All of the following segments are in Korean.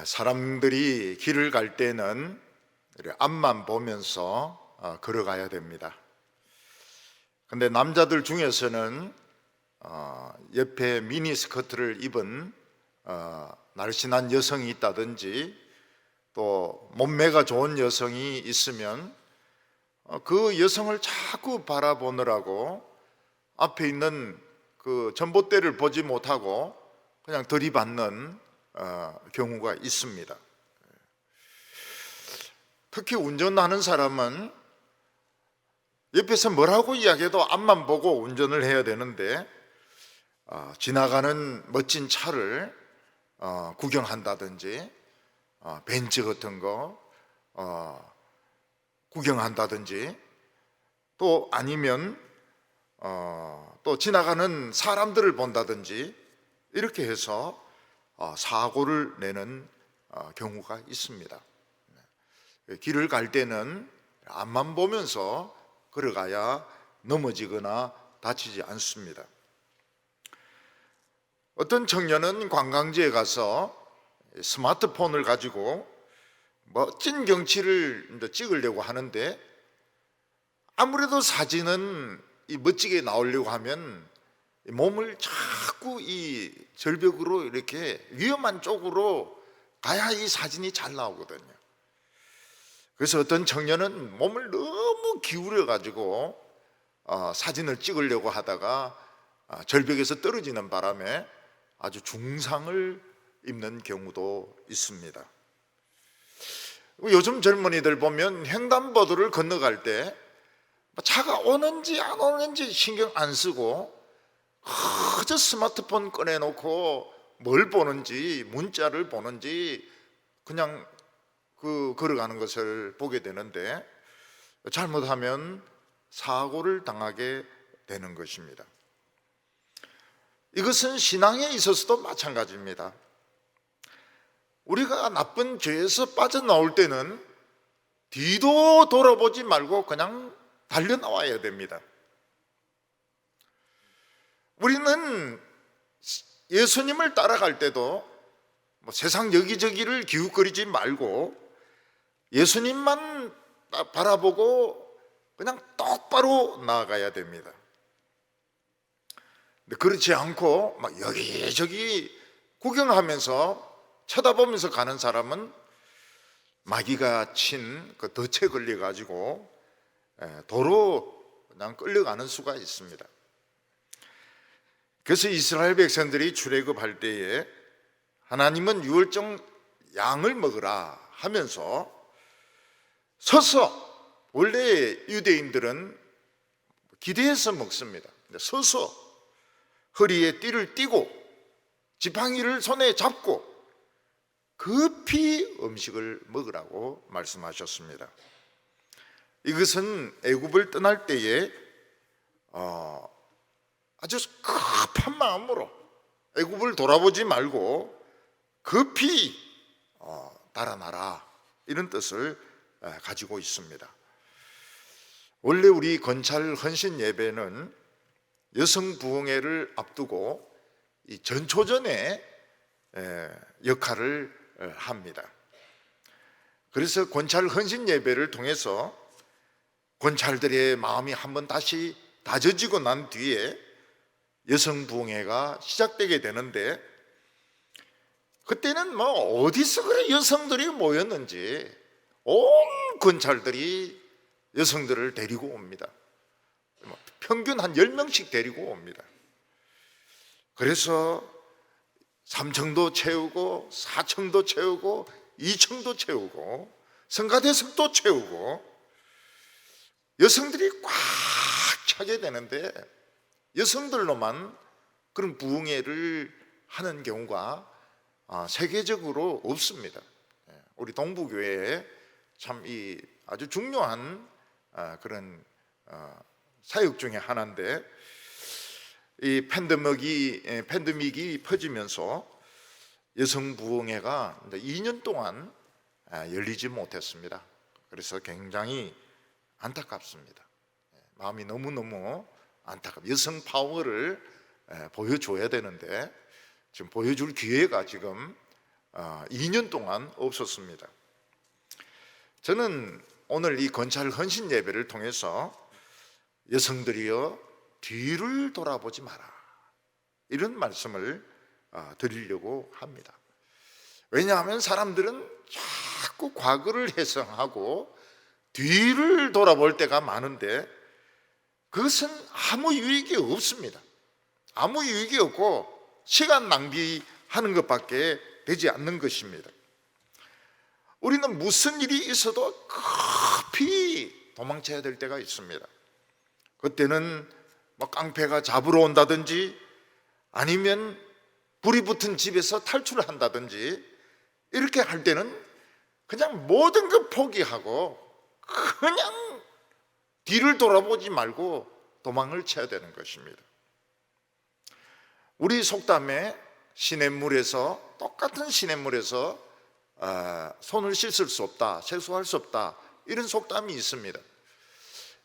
사람들이 길을 갈 때는 앞만 보면서 걸어가야 됩니다. 근데 남자들 중에서는 옆에 미니스커트를 입은 날씬한 여성이 있다든지 또 몸매가 좋은 여성이 있으면 그 여성을 자꾸 바라보느라고 앞에 있는 그 전봇대를 보지 못하고 그냥 들이받는 경우가 있습니다. 특히 운전하는 사람은 옆에서 뭐라고 이야기해도 앞만 보고 운전을 해야 되는데 지나가는 멋진 차를 구경한다든지 벤츠 같은 거 구경한다든지 또 아니면 또 지나가는 사람들을 본다든지 이렇게 해서 사고를 내는 경우가 있습니다. 길을 갈 때는 앞만 보면서 걸어가야 넘어지거나 다치지 않습니다. 어떤 청년은 관광지에 가서 스마트폰을 가지고 멋진 경치를 찍으려고 하는데 아무래도 사진은 멋지게 나오려고 하면 몸을 자꾸 이 절벽으로 이렇게 위험한 쪽으로 가야 이 사진이 잘 나오거든요. 그래서 어떤 청년은 몸을 너무 기울여 가지고 사진을 찍으려고 하다가 절벽에서 떨어지는 바람에 아주 중상을 입는 경우도 있습니다. 요즘 젊은이들 보면 횡단보도를 건너갈 때 차가 오는지 안 오는지 신경 안 쓰고 그저 스마트폰 꺼내놓고 뭘 보는지 문자를 보는지 그냥 걸어가는 것을 보게 되는데 잘못하면 사고를 당하게 되는 것입니다. 이것은 신앙에 있어서도 마찬가지입니다. 우리가 나쁜 죄에서 빠져나올 때는 뒤도 돌아보지 말고 그냥 달려나와야 됩니다. 우리는 예수님을 따라갈 때도 세상 여기저기를 기웃거리지 말고 예수님만 바라보고 그냥 똑바로 나아가야 됩니다. 근데 그렇지 않고 막 여기저기 구경하면서 쳐다보면서 가는 사람은 마귀가 친 그 덫에 걸려가지고 도로 그냥 끌려가는 수가 있습니다. 그래서 이스라엘 백성들이 출애굽할 때에 하나님은 유월절 양을 먹으라 하면서 서서, 원래 유대인들은 기대해서 먹습니다. 서서 허리에 띠를 띠고 지팡이를 손에 잡고 급히 음식을 먹으라고 말씀하셨습니다. 이것은 애굽을 떠날 때에 아주 급한 마음으로 애굽을 돌아보지 말고 급히 달아나라, 이런 뜻을 가지고 있습니다. 원래 우리 건찰 헌신 예배는 여성 부흥회를 앞두고 이 전초전의 역할을 합니다. 그래서 건찰 헌신 예배를 통해서 건찰들의 마음이 한번 다시 다져지고 난 뒤에 여성 부흥회가 시작되게 되는데, 그때는 어디서 그래 여성들이 모였는지 온 건찰들이 여성들을 데리고 옵니다. 평균 한 10명씩 데리고 옵니다. 그래서 3층도 채우고 4층도 채우고 2층도 채우고 성가대석도 채우고 여성들이 꽉 차게 되는데, 여성들로만 그런 부흥회를 하는 경우가 세계적으로 없습니다. 우리 동부교회에 참 이 아주 중요한 그런 사역 중에 하나인데, 이 팬데믹이 퍼지면서 여성 부흥회가 2년 동안 열리지 못했습니다. 그래서 굉장히 안타깝습니다. 마음이 너무너무 안타깝습니다. 여성 파워를 보여줘야 되는데 지금 보여줄 기회가 지금 2년 동안 없었습니다. 저는 오늘 이 건찰 헌신 예배를 통해서 여성들이여 뒤를 돌아보지 마라, 이런 말씀을 드리려고 합니다. 왜냐하면 사람들은 자꾸 과거를 회상하고 뒤를 돌아볼 때가 많은데 그것은 아무 유익이 없습니다. 아무 유익이 없고 시간 낭비하는 것밖에 되지 않는 것입니다. 우리는 무슨 일이 있어도 급히 도망쳐야 될 때가 있습니다. 그때는 뭐 깡패가 잡으러 온다든지 아니면 불이 붙은 집에서 탈출을 한다든지 이렇게 할 때는 그냥 모든 걸 포기하고 그냥 뒤를 돌아보지 말고 도망을 쳐야 되는 것입니다. 우리 속담에 시냇물에서, 똑같은 시냇물에서 손을 씻을 수 없다, 세수할 수 없다, 이런 속담이 있습니다.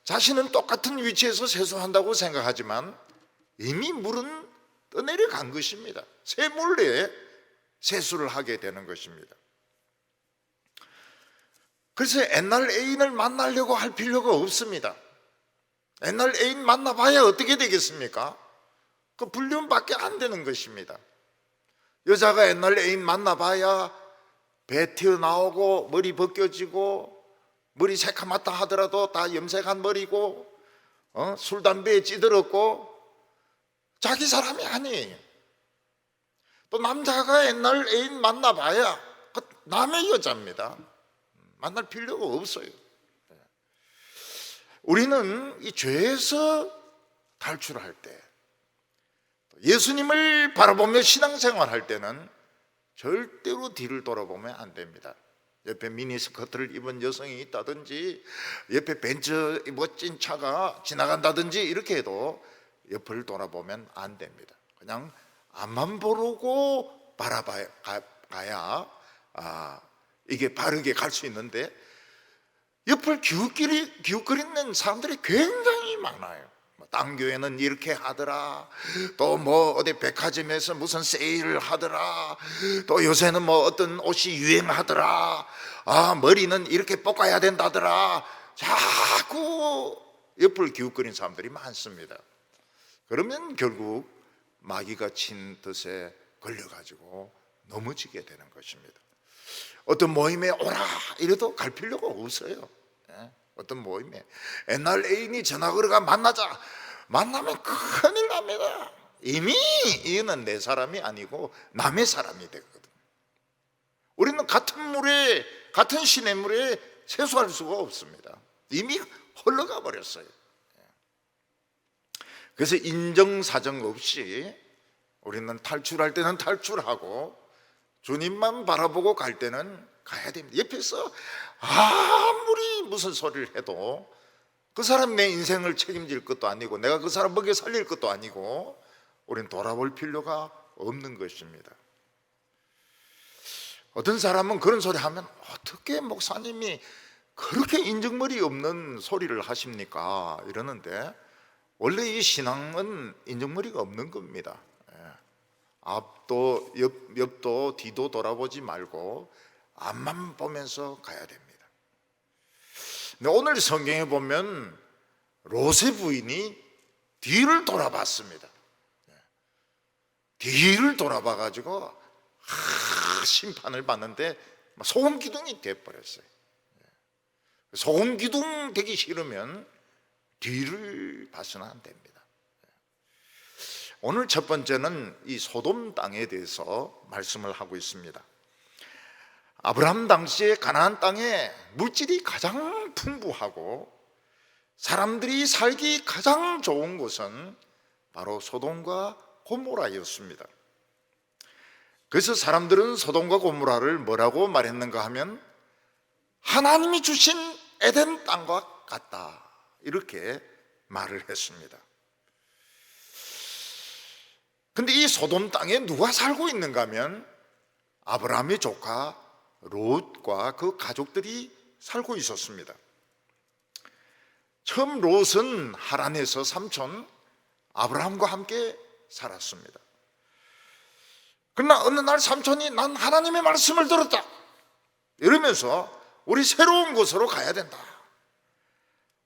자신은 똑같은 위치에서 세수한다고 생각하지만 이미 물은 떠내려간 것입니다. 새 물에 세수를 하게 되는 것입니다. 그래서 옛날 애인을 만나려고 할 필요가 없습니다. 옛날 애인 만나봐야 어떻게 되겠습니까? 그 불륜밖에 안 되는 것입니다. 여자가 옛날 애인 만나봐야 배 튀어나오고 머리 벗겨지고 머리 새카맣다 하더라도 다 염색한 머리고 술 담배에 찌들었고 자기 사람이 아니에요. 또 남자가 옛날 애인 만나봐야 그 남의 여자입니다. 만날 필요가 없어요. 우리는 이 죄에서 탈출할 때, 예수님을 바라보며 신앙생활할 때는 절대로 뒤를 돌아보면 안 됩니다. 옆에 미니스커트를 입은 여성이 있다든지 옆에 벤츠 멋진 차가 지나간다든지 이렇게 해도 옆을 돌아보면 안 됩니다. 그냥 앞만 보고 바라봐야 이게 바르게 갈 수 있는데 옆을 기웃거리는 사람들이 굉장히 많아요. 딴 교회는 이렇게 하더라, 또 뭐 어디 백화점에서 무슨 세일을 하더라, 또 요새는 뭐 어떤 옷이 유행하더라, 머리는 이렇게 볶아야 된다더라, 자꾸 옆을 기웃거리는 사람들이 많습니다. 그러면 결국 마귀가 친 뜻에 걸려가지고 넘어지게 되는 것입니다. 어떤 모임에 오라 이래도 갈 필요가 없어요. 어떤 모임에 옛날 애인이 전화 걸어가 만나자, 만나면 큰일 납니다. 이미 이는 내 사람이 아니고 남의 사람이 되거든. 우리는 같은 물에, 같은 시냇물에 세수할 수가 없습니다. 이미 흘러가 버렸어요. 그래서 인정사정 없이 우리는 탈출할 때는 탈출하고 주님만 바라보고 갈 때는 가야 됩니다. 옆에서 아무리 무슨 소리를 해도 그 사람 내 인생을 책임질 것도 아니고 내가 그 사람 먹여 살릴 것도 아니고 우리는 돌아볼 필요가 없는 것입니다. 어떤 사람은 그런 소리 하면 어떻게 목사님이 그렇게 인정머리 없는 소리를 하십니까? 이러는데 원래 이 신앙은 인정머리가 없는 겁니다. 앞도 옆도 뒤도 돌아보지 말고 앞만 보면서 가야 됩니다. 근데 오늘 성경에 보면 롯의 부인이 뒤를 돌아봤습니다. 뒤를 돌아봐가지고 심판을 받는데 소금 기둥이 돼버렸어요. 소금 기둥 되기 싫으면 뒤를 봐서는 안 됩니다. 오늘 첫 번째는 이 소돔 땅에 대해서 말씀을 하고 있습니다. 아브라함 당시에 가나안 땅에 물질이 가장 풍부하고 사람들이 살기 가장 좋은 곳은 바로 소돔과 고모라였습니다. 그래서 사람들은 소돔과 고모라를 뭐라고 말했는가 하면 하나님이 주신 에덴 땅과 같다, 이렇게 말을 했습니다. 근데 이 소돔 땅에 누가 살고 있는가 하면 아브라함의 조카 롯과 그 가족들이 살고 있었습니다. 처음 롯은 하란에서 삼촌 아브라함과 함께 살았습니다. 그러나 어느 날 삼촌이 난 하나님의 말씀을 들었다 이러면서 우리 새로운 곳으로 가야 된다.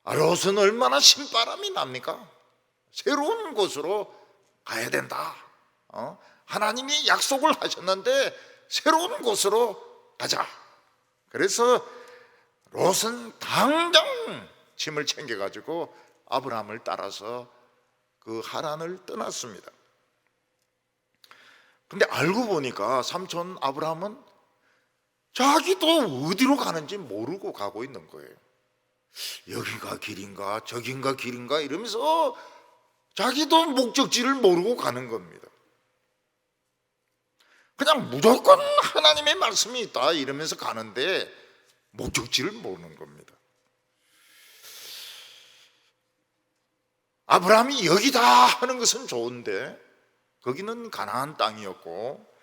롯은 얼마나 신바람이 납니까? 새로운 곳으로 가야 된다. 하나님이 약속을 하셨는데 새로운 곳으로 가자. 그래서 롯은 당장 짐을 챙겨가지고 아브라함을 따라서 그 하란을 떠났습니다. 근데 알고 보니까 삼촌 아브라함은 자기도 어디로 가는지 모르고 가고 있는 거예요. 여기가 길인가 저긴가 길인가 이러면서 자기도 목적지를 모르고 가는 겁니다. 그냥 무조건 하나님의 말씀이 있다 이러면서 가는데 목적지를 모르는 겁니다. 아브라함이 여기다 하는 것은 좋은데 거기는 가나안 땅이었고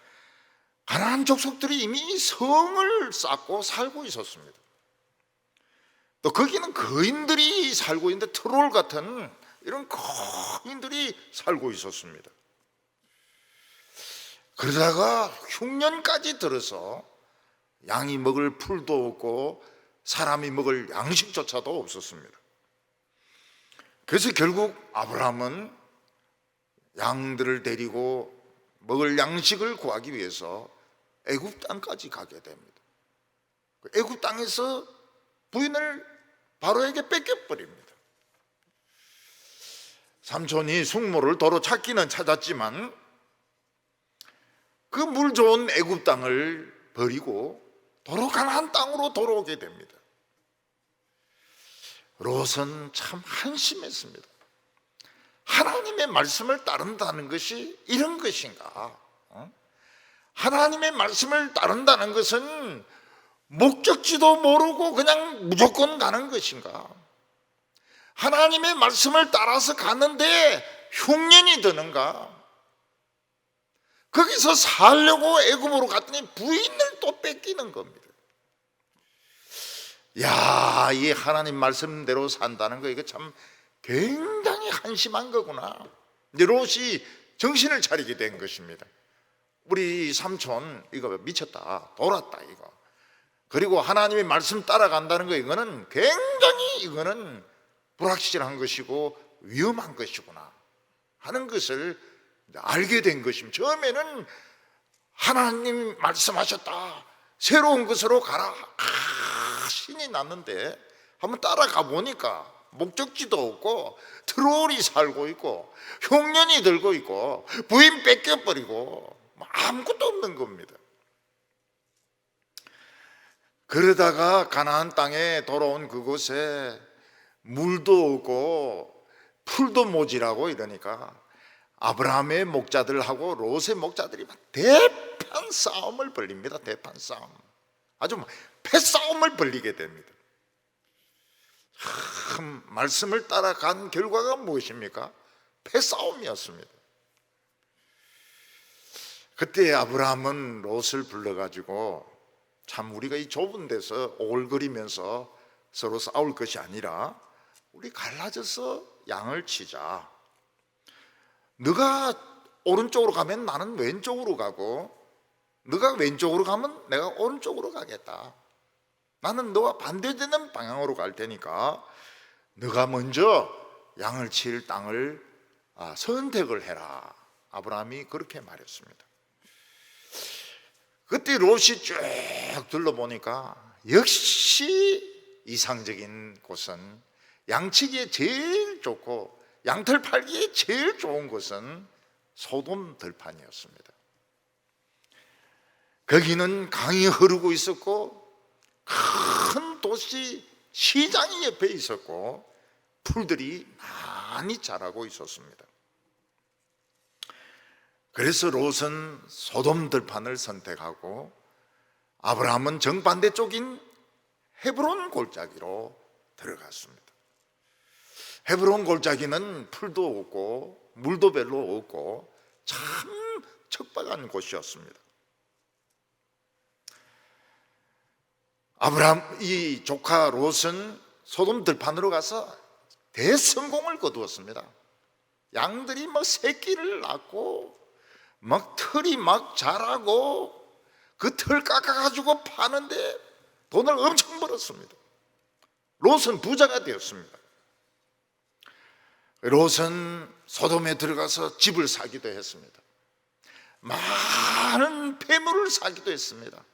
가나안 족속들이 이미 성을 쌓고 살고 있었습니다. 또 거기는 거인들이 살고 있는데 트롤 같은 이런 거인들이 살고 있었습니다. 그러다가 흉년까지 들어서 양이 먹을 풀도 없고 사람이 먹을 양식조차도 없었습니다. 그래서 결국 아브라함은 양들을 데리고 먹을 양식을 구하기 위해서 애굽 땅까지 가게 됩니다. 애굽 땅에서 부인을 바로에게 뺏겨버립니다. 삼촌이 숙모를 도로 찾기는 찾았지만 그 물 좋은 애굽 땅을 버리고 도로 가나안 땅으로 돌아오게 됩니다. 롯은 참 한심했습니다. 하나님의 말씀을 따른다는 것이 이런 것인가? 하나님의 말씀을 따른다는 것은 목적지도 모르고 그냥 무조건 가는 것인가? 하나님의 말씀을 따라서 가는데 흉년이 드는가? 거기서 살려고 애굽으로 갔더니 부인을 또 뺏기는 겁니다. 야, 이 하나님 말씀대로 산다는 거 이거 참 굉장히 한심한 거구나. 이제 롯이 정신을 차리게 된 것입니다. 우리 삼촌 이거 미쳤다, 돌았다 이거. 그리고 하나님의 말씀 따라간다는 거 이거는 굉장히 이거는 불확실한 것이고 위험한 것이구나 하는 것을 알게 된 것입니다. 처음에는 하나님 말씀하셨다, 새로운 것으로 가라, 신이 났는데 한번 따라가 보니까 목적지도 없고 트롤이 살고 있고 흉년이 들고 있고 부인 뺏겨버리고 아무것도 없는 겁니다. 그러다가 가나안 땅에 돌아온 그곳에 물도 없고 풀도 모지라고 이러니까 아브라함의 목자들하고 롯의 목자들이 대판 싸움을 벌립니다. 대판 싸움, 아주 패싸움을 벌리게 됩니다. 참, 말씀을 따라간 결과가 무엇입니까? 패싸움이었습니다. 그때 아브라함은 롯을 불러가지고 참 우리가 이 좁은 데서 오글거리면서 서로 싸울 것이 아니라 우리 갈라져서 양을 치자. 너가 오른쪽으로 가면 나는 왼쪽으로 가고 너가 왼쪽으로 가면 내가 오른쪽으로 가겠다. 나는 너와 반대되는 방향으로 갈 테니까 너가 먼저 양을 칠 땅을 선택을 해라. 아브라함이 그렇게 말했습니다. 그때 롯이 쭉 둘러보니까 역시 이상적인 곳은 양치기에 제일 좋고 양털 팔기에 제일 좋은 곳은 소돔 들판이었습니다. 거기는 강이 흐르고 있었고 큰 도시 시장이 옆에 있었고 풀들이 많이 자라고 있었습니다. 그래서 롯은 소돔 들판을 선택하고 아브라함은 정반대 쪽인 헤브론 골짜기로 들어갔습니다. 헤브론 골짜기는 풀도 없고 물도 별로 없고 참 척박한 곳이었습니다. 아브라함 이 조카 롯은 소돔 들판으로 가서 대성공을 거두었습니다. 양들이 새끼를 낳고 막 털이 막 자라고 그 털 깎아가지고 파는데 돈을 엄청 벌었습니다. 롯은 부자가 되었습니다. 롯은 소돔에 들어가서 집을 사기도 했습니다. 많은 폐물을 사기도 했습니다.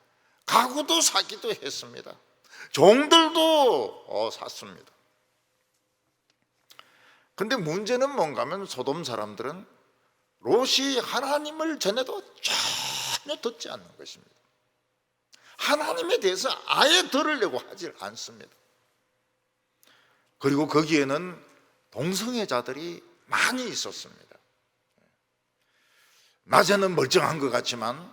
가구도 사기도 했습니다. 종들도 샀습니다. 근데 문제는 뭔가 하면 소돔 사람들은 롯이 하나님을 전해도 전혀 듣지 않는 것입니다. 하나님에 대해서 아예 들으려고 하질 않습니다. 그리고 거기에는 동성애자들이 많이 있었습니다. 낮에는 멀쩡한 것 같지만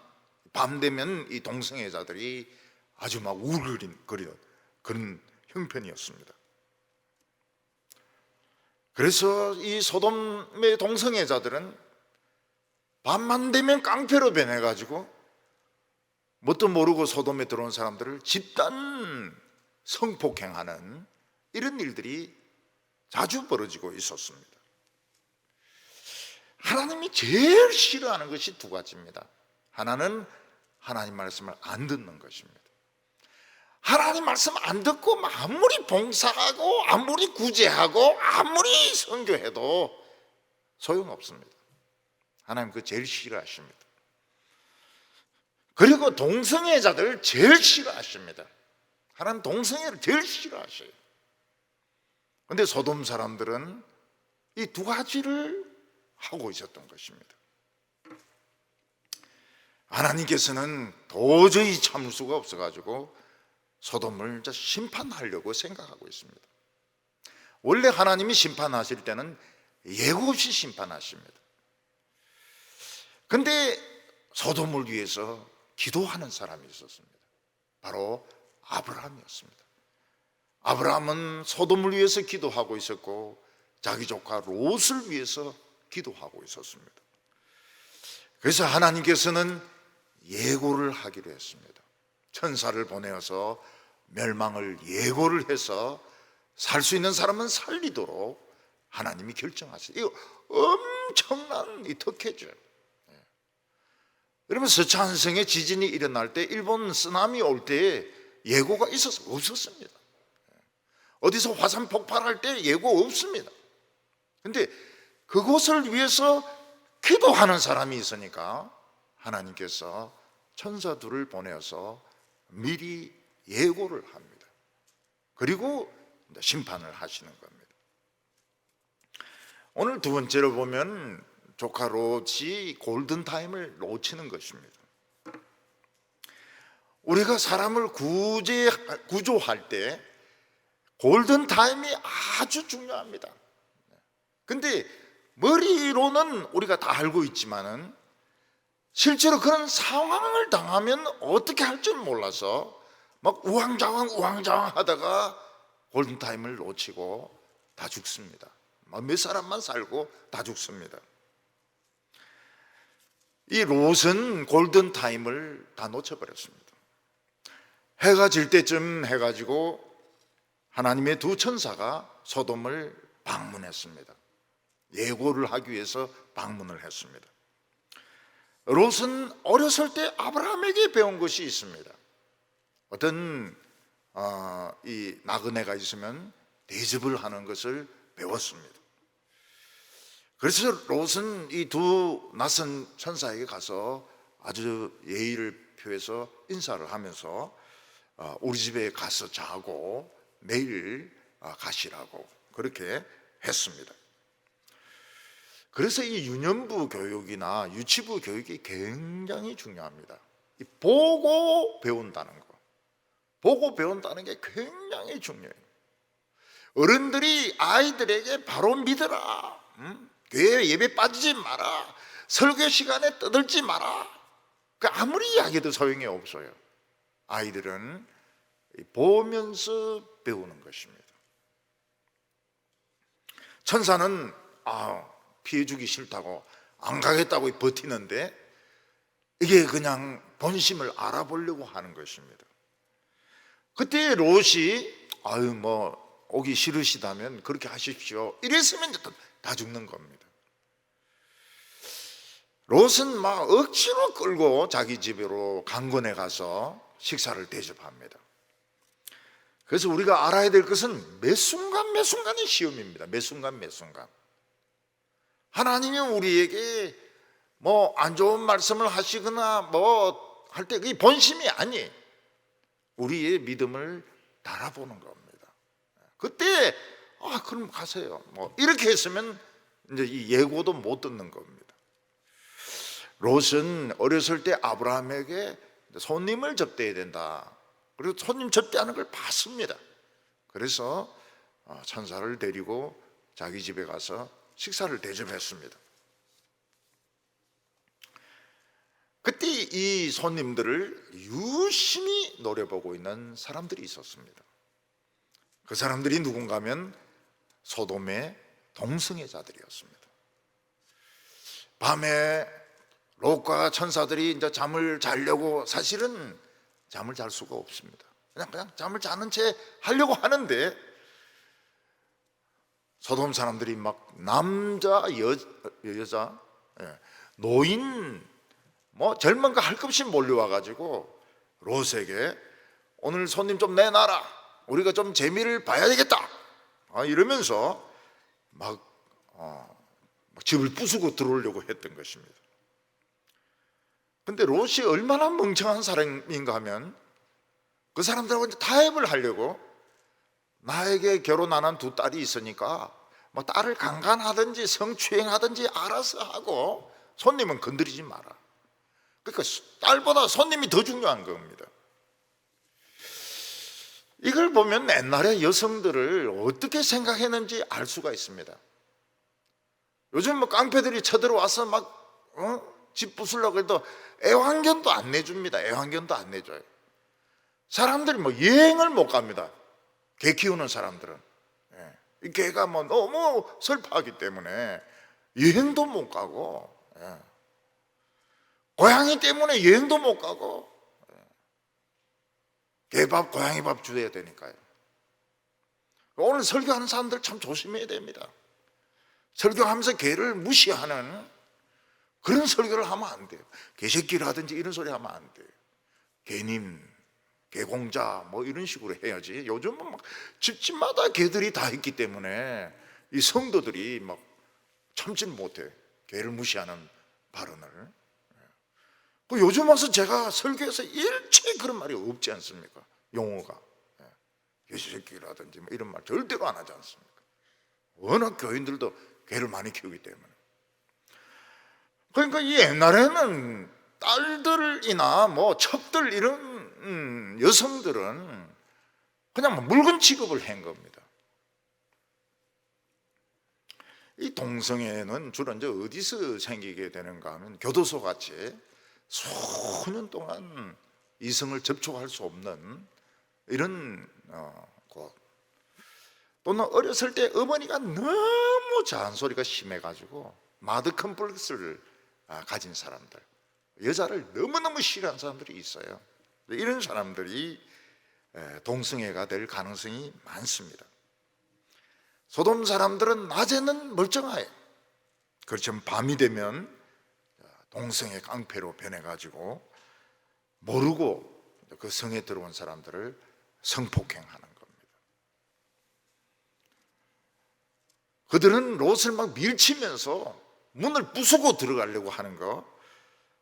밤 되면 이 동성애자들이 아주 막 우글거리는 그런 형편이었습니다. 그래서 이 소돔의 동성애자들은 밤만 되면 깡패로 변해가지고 뭣도 모르고 소돔에 들어온 사람들을 집단 성폭행하는 이런 일들이 자주 벌어지고 있었습니다. 하나님이 제일 싫어하는 것이 두 가지입니다. 하나는 하나님 말씀을 안 듣는 것입니다. 하나님 말씀 안 듣고 아무리 봉사하고 아무리 구제하고 아무리 선교해도 소용없습니다. 하나님 그거 제일 싫어하십니다. 그리고 동성애자들 제일 싫어하십니다. 하나님 동성애를 제일 싫어하셔요. 그런데 소돔 사람들은 이 두 가지를 하고 있었던 것입니다. 하나님께서는 도저히 참을 수가 없어가지고 소돔을 심판하려고 생각하고 있습니다. 원래 하나님이 심판하실 때는 예고 없이 심판하십니다. 그런데 소돔을 위해서 기도하는 사람이 있었습니다. 바로 아브라함이었습니다. 아브라함은 소돔을 위해서 기도하고 있었고 자기 조카 롯을 위해서 기도하고 있었습니다. 그래서 하나님께서는 예고를 하기로 했습니다. 천사를 보내어서 멸망을 예고를 해서 살 수 있는 사람은 살리도록 하나님이 결정하셨어요. 이거 엄청난 이 특혜죠. 여러분 서창성에 지진이 일어날 때 일본 쓰나미 올 때 예고가 없었습니다. 어디서 화산 폭발할 때 예고 없습니다. 그런데 그곳을 위해서 기도하는 사람이 있으니까 하나님께서 천사들을 보내어서 미리 예고를 합니다. 그리고 심판을 하시는 겁니다. 오늘 두 번째로 보면 조카 롯이 골든타임을 놓치는 것입니다. 우리가 사람을 구조할 때 골든타임이 아주 중요합니다. 근데 머리로는 우리가 다 알고 있지만은 실제로 그런 상황을 당하면 어떻게 할 줄 몰라서 막 우왕좌왕 하다가 골든타임을 놓치고 다 죽습니다. 몇 사람만 살고 다 죽습니다. 이 롯은 골든타임을 다 놓쳐버렸습니다. 해가 질 때쯤 해가지고 하나님의 두 천사가 소돔을 방문했습니다. 예고를 하기 위해서 방문을 했습니다. 롯은 어렸을 때 아브라함에게 배운 것이 있습니다. 어떤 이 나그네가 있으면 대접을 하는 것을 배웠습니다. 그래서 롯은 이 두 낯선 천사에게 가서 아주 예의를 표해서 인사를 하면서 우리 집에 가서 자고 내일 가시라고 그렇게 했습니다. 그래서 이 유년부 교육이나 유치부 교육이 굉장히 중요합니다. 보고 배운다는 거, 보고 배운다는 게 굉장히 중요해요. 어른들이 아이들에게 바로 믿어라, 교회 예배 빠지지 마라, 설교 시간에 떠들지 마라, 아무리 이야기해도 소용이 없어요. 아이들은 보면서 배우는 것입니다. 천사는 피해주기 싫다고 안 가겠다고 버티는데 이게 그냥 본심을 알아보려고 하는 것입니다. 그때 롯이 오기 싫으시다면 그렇게 하십시오 이랬으면 다 죽는 겁니다. 롯은 막 억지로 끌고 자기 집으로 강건에 가서 식사를 대접합니다. 그래서 우리가 알아야 될 것은 매 순간 매 순간이 시험입니다. 매 순간 매 순간. 하나님이 우리에게 뭐 안 좋은 말씀을 하시거나 뭐 할 때 그게 본심이 아니에요. 우리의 믿음을 달아보는 겁니다. 그때 그럼 가세요. 뭐 이렇게 했으면 이제 이 예고도 못 듣는 겁니다. 롯은 어렸을 때 아브라함에게 손님을 접대해야 된다. 그리고 손님 접대하는 걸 봤습니다. 그래서 천사를 데리고 자기 집에 가서 식사를 대접했습니다. 그때 이 손님들을 유심히 노려보고 있는 사람들이 있었습니다. 그 사람들이 누군가 하면 소돔의 동성애자들이었습니다. 밤에 롯과 천사들이 이제 잠을 자려고, 사실은 잠을 잘 수가 없습니다. 그냥 잠을 자는 채 하려고 하는데 소돔 사람들이 막 남자, 여자, 노인, 뭐 젊은 거 할 것 없이 몰려와 가지고 롯에게 오늘 손님 좀 내놔라, 우리가 좀 재미를 봐야 되겠다, 이러면서 막 집을 부수고 들어오려고 했던 것입니다. 근데 롯이 얼마나 멍청한 사람인가 하면 그 사람들하고 이제 타협을 하려고, 나에게 결혼 안 한 두 딸이 있으니까 뭐 딸을 강간하든지 성추행하든지 알아서 하고 손님은 건드리지 마라. 그러니까 딸보다 손님이 더 중요한 겁니다. 이걸 보면 옛날에 여성들을 어떻게 생각했는지 알 수가 있습니다. 요즘 뭐 깡패들이 쳐들어와서 막 집 부수려고 해도 애완견도 안 내줍니다. 애완견도 안 내줘요. 사람들이 뭐 여행을 못 갑니다. 개 키우는 사람들은. 이 개가 뭐 너무 슬퍼하기 때문에 여행도 못 가고, 고양이 때문에 여행도 못 가고, 개밥, 고양이 밥 줘야 되니까요. 오늘 설교하는 사람들 참 조심해야 됩니다. 설교하면서 개를 무시하는 그런 설교를 하면 안 돼요. 개새끼라든지 이런 소리 하면 안 돼요. 개님, 개공자 뭐 이런 식으로 해야지. 요즘은 막 집집마다 개들이 다 있기 때문에 이 성도들이 막 참지 못해, 개를 무시하는 발언을. 요즘 와서 제가 설교에서 일체 그런 말이 없지 않습니까? 용어가 개새끼라든지 뭐 이런 말 절대로 안 하지 않습니까? 워낙 교인들도 개를 많이 키우기 때문에. 그러니까 이 옛날에는 딸들이나 뭐 첩들 이런 여성들은 그냥 물건 취급을 한 겁니다. 이 동성애는 주로 이제 어디서 생기게 되는가 하면 교도소 같이 수년 동안 이성을 접촉할 수 없는 이런 곳, 또는 어렸을 때 어머니가 너무 잔소리가 심해가지고 마드 컴플렉스를 가진 사람들, 여자를 너무너무 싫어하는 사람들이 있어요. 이런 사람들이 동성애가 될 가능성이 많습니다. 소돔 사람들은 낮에는 멀쩡해요. 그렇지만 밤이 되면 동성애 깡패로 변해가지고 모르고 그 성에 들어온 사람들을 성폭행하는 겁니다. 그들은 롯을 막 밀치면서 문을 부수고 들어가려고 하는 거,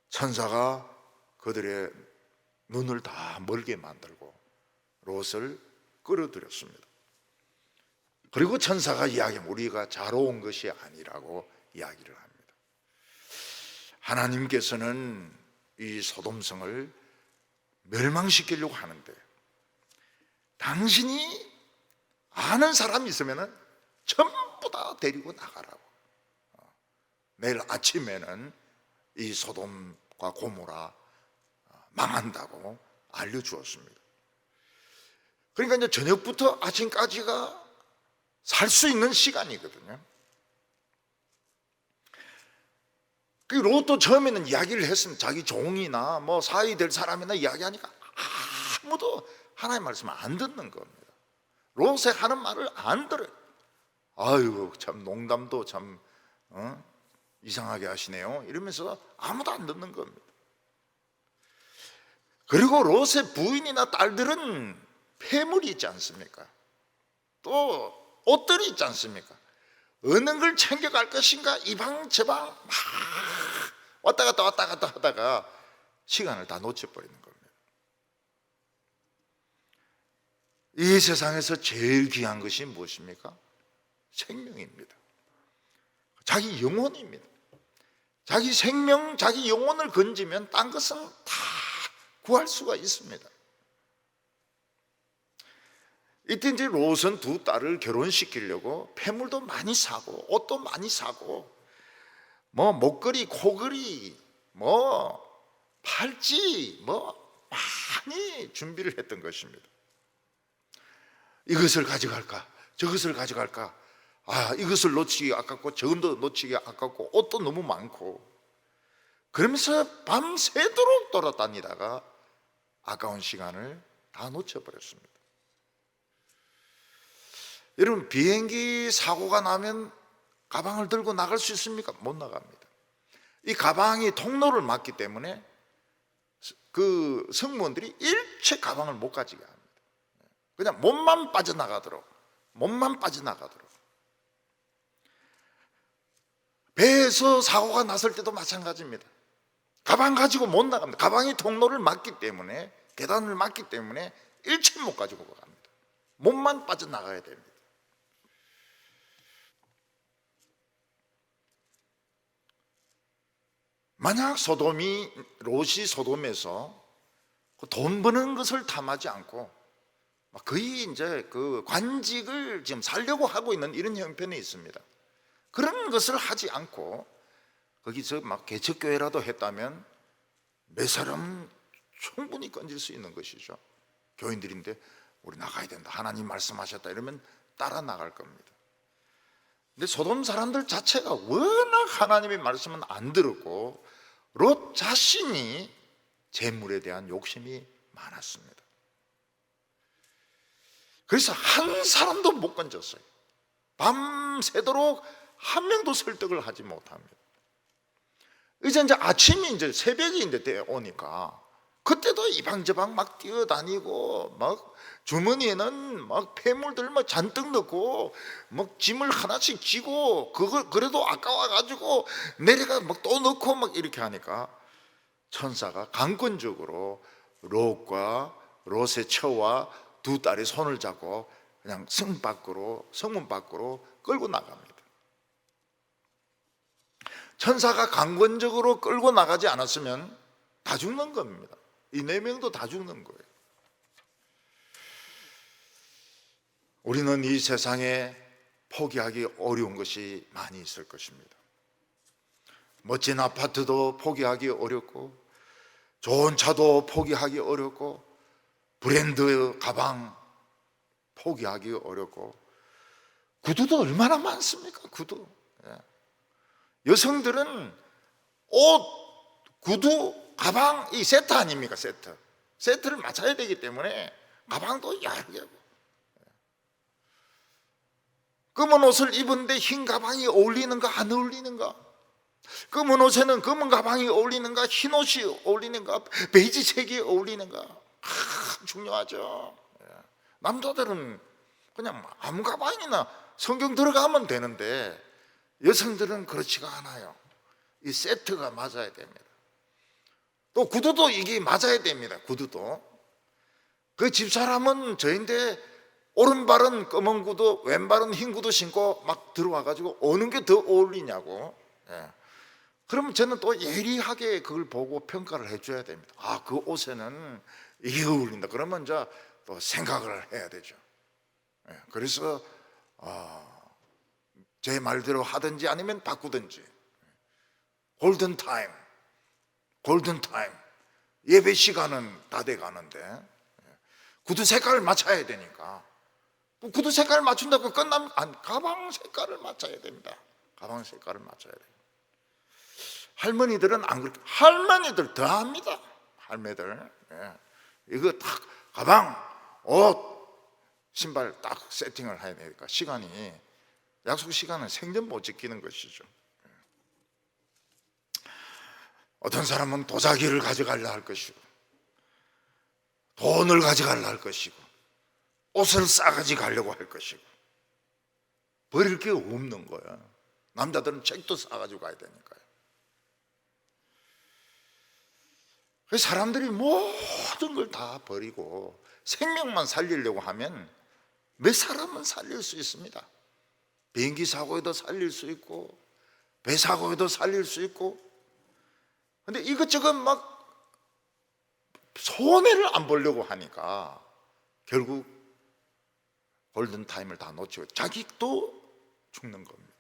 천사가 그들의 눈을 다 멀게 만들고 롯을 끌어들였습니다. 그리고 천사가 이야기하면 우리가 잘 온 것이 아니라고 이야기를 합니다. 하나님께서는 이 소돔성을 멸망시키려고 하는데, 당신이 아는 사람이 있으면 전부 다 데리고 나가라고. 내일 아침에는 이 소돔과 고모라 망한다고 알려주었습니다. 그러니까 이제 저녁부터 아침까지가 살 수 있는 시간이거든요. 그 롯도 처음에는 이야기를 했으면 자기 종이나 뭐 사위 될 사람이나 이야기하니까 아무도 하나님의 말씀을 안 듣는 겁니다. 롯의 하는 말을 안 들어요. 아유, 참 농담도 참 이상하게 하시네요 이러면서 아무도 안 듣는 겁니다. 그리고 롯의 부인이나 딸들은 폐물이 있지 않습니까? 또 옷들이 있지 않습니까? 어느 걸 챙겨갈 것인가 이방 저방 막 왔다 갔다 하다가 시간을 다 놓쳐버리는 겁니다. 이 세상에서 제일 귀한 것이 무엇입니까? 생명입니다. 자기 영혼입니다. 자기 생명, 자기 영혼을 건지면 딴 것은 다 구할 수가 있습니다. 이때 이제 롯은 두 딸을 결혼시키려고 폐물도 많이 사고 옷도 많이 사고 뭐 목걸이, 코걸이, 뭐 팔찌 뭐 많이 준비를 했던 것입니다. 이것을 가져갈까? 저것을 가져갈까? 이것을 놓치기 아깝고 저것도 놓치기 아깝고 옷도 너무 많고 그러면서 밤새도록 돌아다니다가 아까운 시간을 다 놓쳐버렸습니다. 여러분 비행기 사고가 나면 가방을 들고 나갈 수 있습니까? 못 나갑니다. 이 가방이 통로를 막기 때문에 그 승무원들이 일체 가방을 못 가지게 합니다. 그냥 몸만 빠져나가도록 배에서 사고가 났을 때도 마찬가지입니다. 가방 가지고 못 나갑니다. 가방이 통로를 막기 때문에 계단을 막기 때문에 일체 못 가지고 갑니다. 몸만 빠져나가야 됩니다. 만약 롯이 소돔에서 돈 버는 것을 탐하지 않고 거의 이제 그 관직을 지금 살려고 하고 있는 이런 형편이 있습니다. 그런 것을 하지 않고 거기서 막 개척교회라도 했다면 몇 사람 충분히 건질 수 있는 것이죠. 교인들인데 우리 나가야 된다, 하나님 말씀하셨다 이러면 따라 나갈 겁니다. 근데 소돔 사람들 자체가 워낙 하나님의 말씀은 안 들었고 롯 자신이 재물에 대한 욕심이 많았습니다. 그래서 한 사람도 못 건졌어요. 밤새도록 한 명도 설득을 하지 못합니다. 이제 아침이 이제 새벽이 이제 오니까 그때도 이방저방 막 뛰어다니고 막 주머니에는 막 폐물들 막 잔뜩 넣고 막 짐을 하나씩 지고 그걸 그래도 아까워가지고 내려가 막 또 넣고 막 이렇게 하니까 천사가 강권적으로 롯의 처와 두 딸의 손을 잡고 그냥 성문 밖으로 끌고 나갑니다. 천사가 강권적으로 끌고 나가지 않았으면 다 죽는 겁니다. 이 네 명도 다 죽는 거예요. 우리는 이 세상에 포기하기 어려운 것이 많이 있을 것입니다. 멋진 아파트도 포기하기 어렵고 좋은 차도 포기하기 어렵고 브랜드 가방 포기하기 어렵고 구두도 얼마나 많습니까? 구두. 여성들은 옷, 구두, 가방 이 세트 아닙니까? 세트를 맞춰야 되기 때문에 가방도 여러 개고 검은 옷을 입은데 흰 가방이 어울리는가 안 어울리는가, 검은 옷에는 검은 가방이 어울리는가 흰 옷이 어울리는가 베이지색이 어울리는가 중요하죠. 남자들은 그냥 아무 가방이나 성경 들어가면 되는데 여성들은 그렇지가 않아요. 이 세트가 맞아야 됩니다. 또 구두도 이게 맞아야 됩니다. 구두도 그 집사람은 저인데 오른발은 검은 구두 왼발은 흰 구두 신고 막 들어와가지고 어느 게 더 어울리냐고. 그러면 저는 또 예리하게 그걸 보고 평가를 해줘야 됩니다. 그 옷에는 이게 어울린다. 그러면 이제 또 생각을 해야 되죠. 그래서 제 말대로 하든지 아니면 바꾸든지. 골든타임 예배 시간은 다 돼가는데 구두 색깔을 맞춰야 되니까 구두 색깔을 맞춘다고 끝나면 가방 색깔을 맞춰야 됩니다. 가방 색깔을 맞춰야 돼요. 할머니들은 안 그렇게, 할머니들 더 합니다. 할매들 이거 딱 가방, 옷, 신발 딱 세팅을 해야 되니까 시간이 약속 시간은 생전 못 지키는 것이죠. 어떤 사람은 도자기를 가져가려 할 것이고, 돈을 가져가려 할 것이고, 옷을 싸가지 가려고 할 것이고, 버릴 게 없는 거야. 남자들은 책도 싸가지고 가야 되니까요. 그래서 사람들이 모든 걸 다 버리고 생명만 살리려고 하면 몇 사람은 살릴 수 있습니다. 비행기 사고에도 살릴 수 있고, 배 사고에도 살릴 수 있고. 근데 이것저것 막 손해를 안 보려고 하니까 결국 골든타임을 다 놓치고 자기도 죽는 겁니다.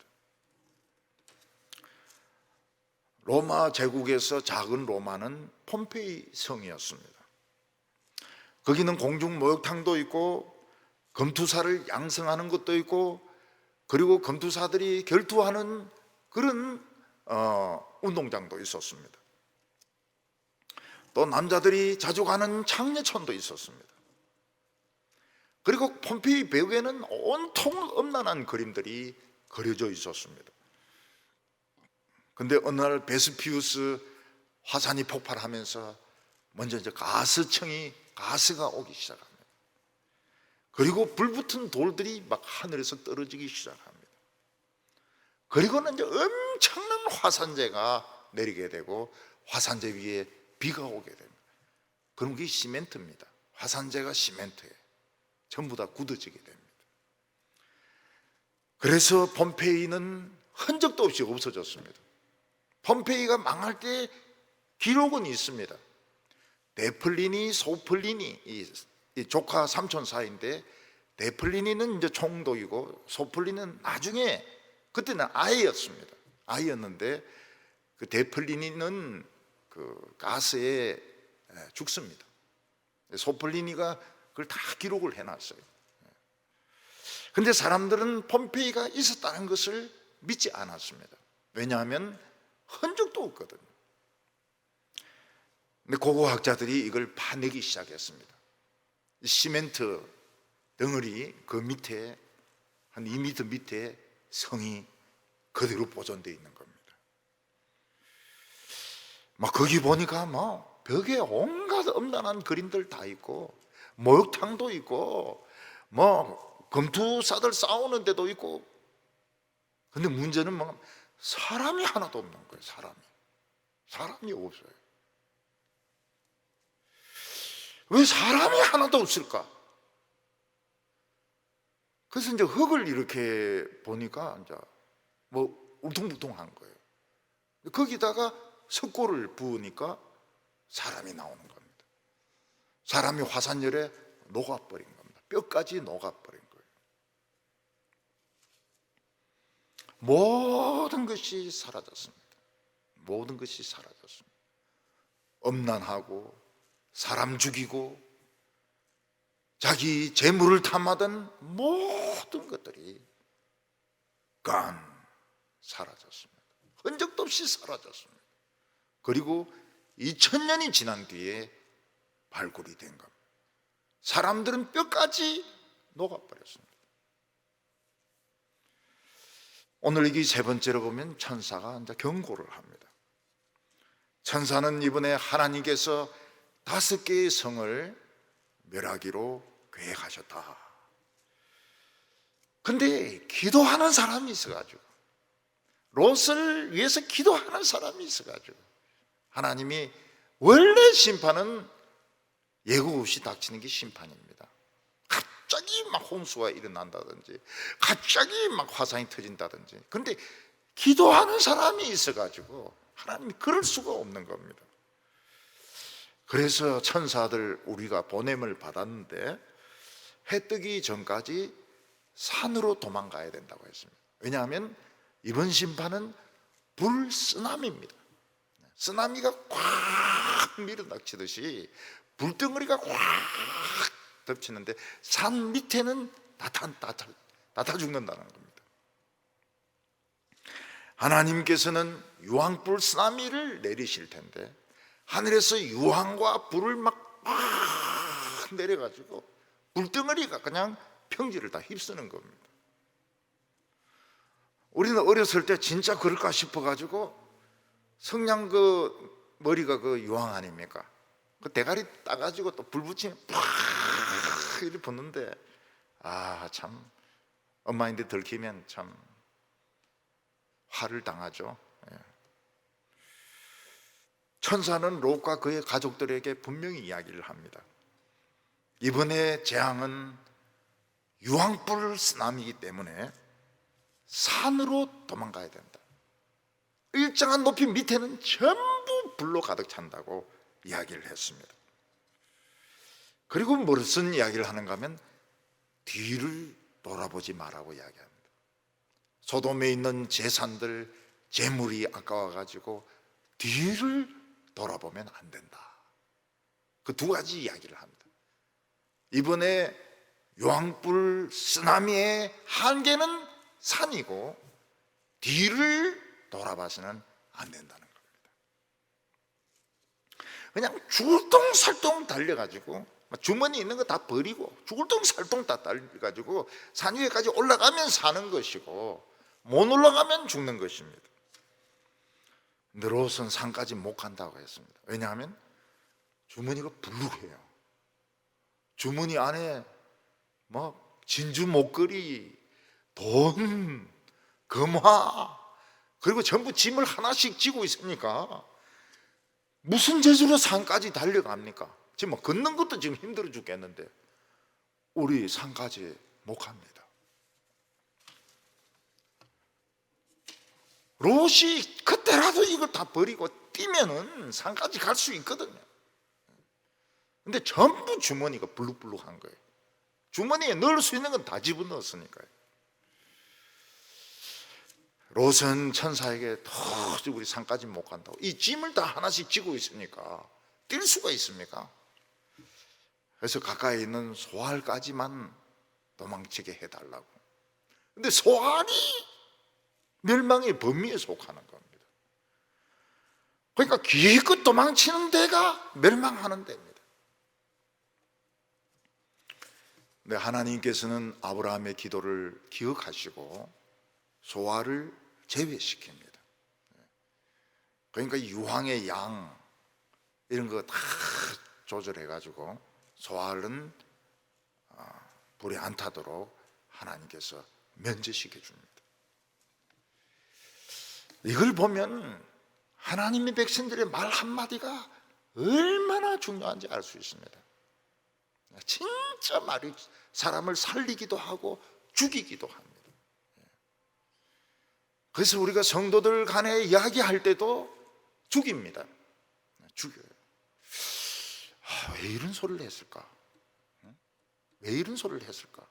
로마 제국에서 작은 로마는 폼페이 성이었습니다. 거기는 공중 목욕탕도 있고 검투사를 양성하는 것도 있고, 그리고 검투사들이 결투하는 그런 운동장도 있었습니다. 또 남자들이 자주 가는 장례촌도 있었습니다. 그리고 폼페이 벽에는 온통 엄란한 그림들이 그려져 있었습니다. 근데 어느 날 베스피우스 화산이 폭발하면서 먼저 이제 가스가 오기 시작합니다. 그리고 불붙은 돌들이 막 하늘에서 떨어지기 시작합니다. 그리고는 이제 엄청난 화산재가 내리게 되고 화산재 위에 비가 오게 됩니다. 그럼 그게 시멘트입니다. 화산재가 시멘트예요. 전부 다 굳어지게 됩니다. 그래서 폼페이는 흔적도 없이 없어졌습니다. 폼페이가 망할 때 기록은 있습니다. 네플리니, 소플리니, 이 조카 삼촌 사이인데, 네플리니는 이제 총독이고 소플리니는 나중에, 그때는 아이였는데 그 네플리니는 그 가스에 죽습니다. 소플리니가 그걸 다 기록을 해놨어요. 근데 사람들은 폼페이가 있었다는 것을 믿지 않았습니다. 왜냐하면 흔적도 없거든요. 근데 고고학자들이 이걸 파내기 시작했습니다. 시멘트 덩어리 그 밑에 한 2m 밑에 성이 그대로 보존되어 있는 겁니다. 막 거기 보니까 뭐 벽에 온갖 엄란한 그림들 다 있고, 목욕탕도 있고, 뭐 검투사들 싸우는 데도 있고. 근데 문제는 뭐 사람이 하나도 없는 거예요. 사람이 없어요. 왜 사람이 하나도 없을까? 그래서 이제 흙을 이렇게 보니까 이제 뭐 울퉁불퉁한 거예요. 거기다가 석고를 부으니까 사람이 나오는 겁니다. 사람이 화산열에 녹아버린 겁니다. 뼈까지 녹아버린 거예요. 모든 것이 사라졌습니다. 모든 것이 사라졌습니다. 엄난하고 사람 죽이고 자기 재물을 탐하던 모든 것들이 사라졌습니다. 흔적도 없이 사라졌습니다. 그리고 2000년이 지난 뒤에 발굴이 된 겁니다. 사람들은 뼈까지 녹아버렸습니다. 오늘 이게 세 번째로 보면 천사가 이제 경고를 합니다. 천사는 이번에 하나님께서 5개의 성을 멸하기로 계획하셨다. 근데 기도하는 사람이 있어가지고, 롯을 위해서 기도하는 사람이 있어가지고, 하나님이 원래 심판은 예고 없이 닥치는 게 심판입니다. 갑자기 막 홍수가 일어난다든지, 갑자기 막 화산이 터진다든지. 근데 기도하는 사람이 있어가지고 하나님이 그럴 수가 없는 겁니다. 그래서 천사들 우리가 보냄을 받았는데 해 뜨기 전까지 산으로 도망가야 된다고 했습니다. 왜냐하면 이번 심판은 불쓰나미입니다. 쓰나미가 꽉 밀어닥치듯이 불덩어리가 꽉 덮치는데 산 밑에는 다 죽는다는 겁니다. 하나님께서는 유황불 쓰나미를 내리실 텐데 하늘에서 유황과 불을 막 내려가지고 불덩어리가 그냥 평지를 다 휩쓰는 겁니다. 우리는 어렸을 때 진짜 그럴까 싶어가지고 성냥 머리가 그 유황 아닙니까? 그 대가리 따가지고 또 불 붙이면 팍 이렇게 붙는데, 참 엄마인데 들키면 참 화를 당하죠. 예. 천사는 롯과 그의 가족들에게 분명히 이야기를 합니다. 이번에 재앙은 유황불 쓰나미이기 때문에 산으로 도망가야 된다. 일정한 높이 밑에는 전부 불로 가득 찬다고 이야기를 했습니다. 그리고 무슨 이야기를 하는가 하면 뒤를 돌아보지 말라고 이야기합니다. 소돔에 있는 재산들, 재물이 아까워가지고 뒤를 돌아보면 안 된다. 그 두 가지 이야기를 합니다. 이번에 유황불 쓰나미의 한계는 산이고 뒤를 돌아봐서는 안 된다는 겁니다. 그냥 죽을똥살똥 달려가지고 주머니 있는 거 다 버리고 죽을똥살똥 다 달려가지고 산 위에까지 올라가면 사는 것이고 못 올라가면 죽는 것입니다. 근데 롯은 산까지 못 간다고 했습니다. 왜냐하면 주머니가 불룩해요. 주머니 안에 뭐 진주 목걸이, 돈, 금화, 그리고 전부 짐을 하나씩 지고 있으니까 무슨 재주로 산까지 달려갑니까? 지금 뭐 걷는 것도 지금 힘들어 죽겠는데 우리 산까지 못 갑니다. 롯이 그때라도 이걸 다 버리고 뛰면은 산까지 갈 수 있거든요. 근데 전부 주머니가 불룩불룩한 거예요. 주머니에 넣을 수 있는 건 다 집어넣었으니까요. 롯은 천사에게 도저히 우리 산까지 못 간다고, 이 짐을 다 하나씩 지고 있으니까 뛸 수가 있습니까? 그래서 가까이 있는 소알까지만 도망치게 해달라고. 근데 소알이 멸망의 범위에 속하는 겁니다. 그러니까 기껏 도망치는 데가 멸망하는 데입니다. 근데 하나님께서는 아브라함의 기도를 기억하시고 소알을 제외시킵니다. 그러니까 유황의 양 이런 거 다 조절해가지고 소알은 불에 안 타도록 하나님께서 면제시켜 줍니다. 이걸 보면 하나님의 백성들의 말 한마디가 얼마나 중요한지 알 수 있습니다. 진짜 말이 사람을 살리기도 하고 죽이기도 합니다. 그래서 우리가 성도들 간에 이야기할 때도 죽입니다. 죽여요. 왜 이런 소리를 했을까? 왜 이런 소리를 했을까?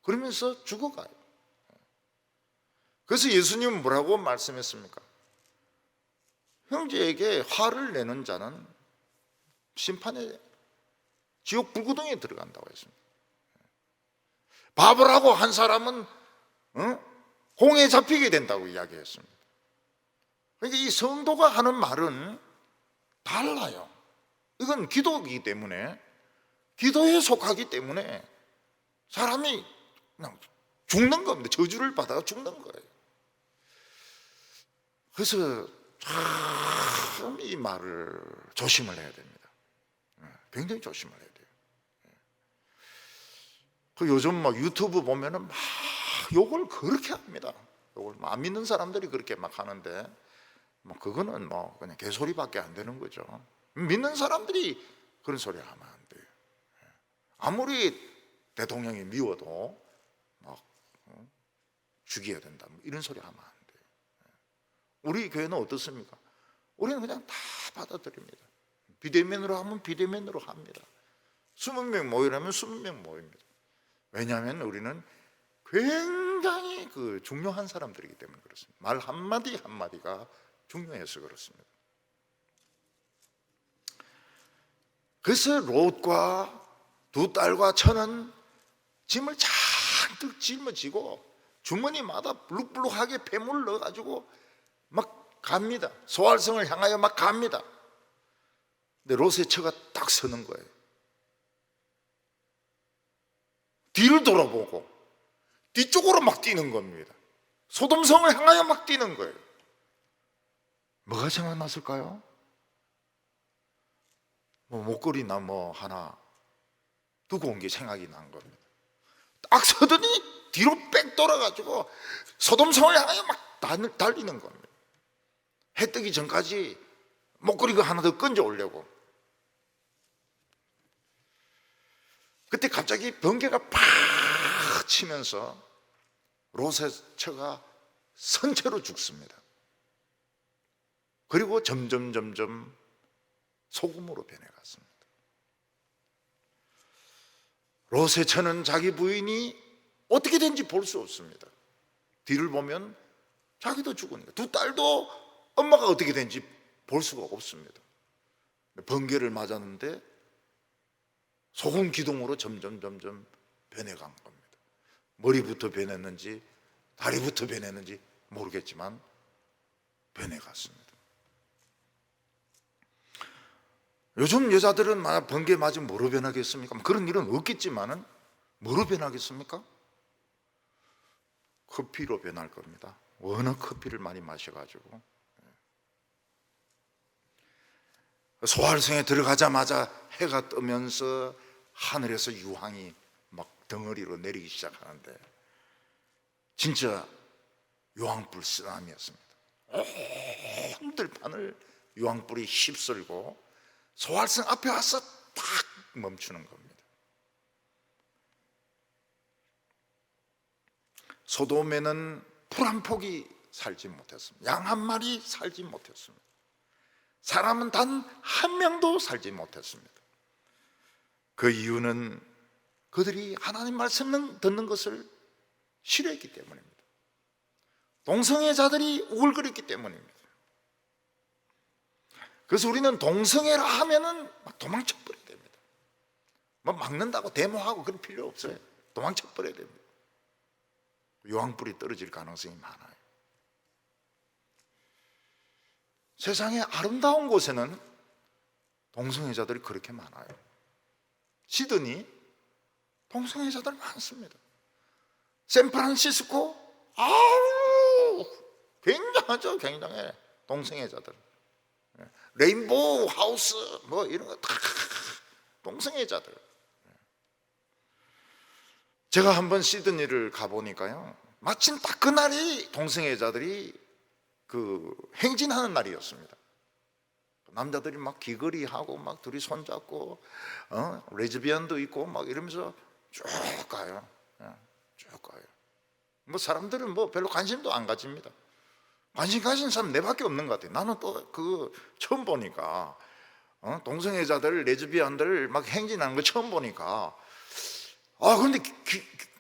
그러면서 죽어가요. 그래서 예수님은 뭐라고 말씀했습니까? 형제에게 화를 내는 자는 심판에 지옥 불구덩이에 들어간다고 했습니다. 바보라고 한 사람은 공에 잡히게 된다고 이야기했습니다. 그러니까 이 성도가 하는 말은 달라요. 이건 기도이기 때문에, 기도에 속하기 때문에 사람이 그냥 죽는 겁니다. 저주를 받아 죽는 거예요. 그래서 참 이 말을 조심을 해야 됩니다. 굉장히 조심을 해야 돼요. 그 요즘 막 유튜브 보면은 막 욕을 그렇게 합니다. 욕을 안 믿는 사람들이 그렇게 막 하는데, 뭐 그거는 뭐 그냥 개소리밖에 안 되는 거죠. 믿는 사람들이 그런 소리 하면 안 돼요. 아무리 대통령이 미워도 막 죽여야 된다, 뭐 이런 소리 하면 안 돼요. 우리 교회는 어떻습니까? 우리는 그냥 다 받아들입니다. 비대면으로 하면 비대면으로 합니다. 20명 모이라면 20명 모입니다. 왜냐하면 우리는 굉장히 중요한 사람들이기 때문에 그렇습니다. 말 한마디 한마디가 중요해서 그렇습니다. 그래서 롯과 두 딸과 처는 짐을 잔뜩 짊어지고 주머니마다 불룩불룩하게 폐물을 넣어가지고 막 갑니다. 소알성을 향하여 막 갑니다. 근데 롯의 처가 딱 서는 거예요. 뒤를 돌아보고 뒤쪽으로 막 뛰는 겁니다. 소돔성을 향하여 막 뛰는 거예요. 뭐가 생각났을까요? 뭐 목걸이나 뭐 하나 두고 온 게 생각이 난 겁니다. 딱 서더니 뒤로 빽 돌아가지고 소돔성을 향하여 막 달리는 겁니다. 해 뜨기 전까지 목걸이가 하나 더 건져 오려고. 그때 갑자기 번개가 팍 치면서 롯의 처가 선체로 죽습니다. 그리고 점점 소금으로 변해갔습니다. 롯의 처는 자기 부인이 어떻게 된지 볼 수 없습니다. 뒤를 보면 자기도 죽으니까 두 딸도 엄마가 어떻게 된지 볼 수가 없습니다. 번개를 맞았는데 소금 기둥으로 점점 변해간 겁니다. 머리부터 변했는지 다리부터 변했는지 모르겠지만 변해갔습니다. 요즘 여자들은 만약 번개 맞으면 뭐로 변하겠습니까? 그런 일은 없겠지만은 뭐로 변하겠습니까? 커피로 변할 겁니다. 워낙 커피를 많이 마셔가지고. 소활성에 들어가자마자 해가 뜨면서 하늘에서 유황이 막 덩어리로 내리기 시작하는데 진짜 유황불 쓰나미였습니다. 온 들판을 유황불이 휩쓸고 소활성 앞에 와서 딱 멈추는 겁니다. 소돔에는 풀 한 폭이 살지 못했습니다. 양 한 마리 살지 못했습니다. 사람은 단 한 명도 살지 못했습니다. 그 이유는 그들이 하나님 말씀 듣는 것을 싫어했기 때문입니다. 동성애자들이 우글거렸기 때문입니다. 그래서 우리는 동성애라 하면은 막 도망쳐버려야 됩니다. 뭐 막는다고 데모하고 그럴 필요 없어요. 도망쳐버려야 됩니다. 유황불이 떨어질 가능성이 많아요. 세상에 아름다운 곳에는 동성애자들이 그렇게 많아요. 시드니 동성애자들 많습니다. 샌프란시스코 아우 굉장하죠. 굉장해. 동성애자들. 레인보우 하우스 뭐 이런 거 다 동성애자들. 제가 한번 시드니를 가보니까요, 마침 딱 그날이 동성애자들이 그 행진하는 날이었습니다. 남자들이 막 귀걸이하고 막 둘이 손잡고 레즈비언도 있고 막 이러면서 쭉 가요. 쭉 가요. 뭐 사람들은 뭐 별로 관심도 안 가집니다. 관심 가진 사람 내밖에 없는 것 같아요. 나는 또 그 처음 보니까 동성애자들 레즈비언들 막 행진하는 거 처음 보니까 근데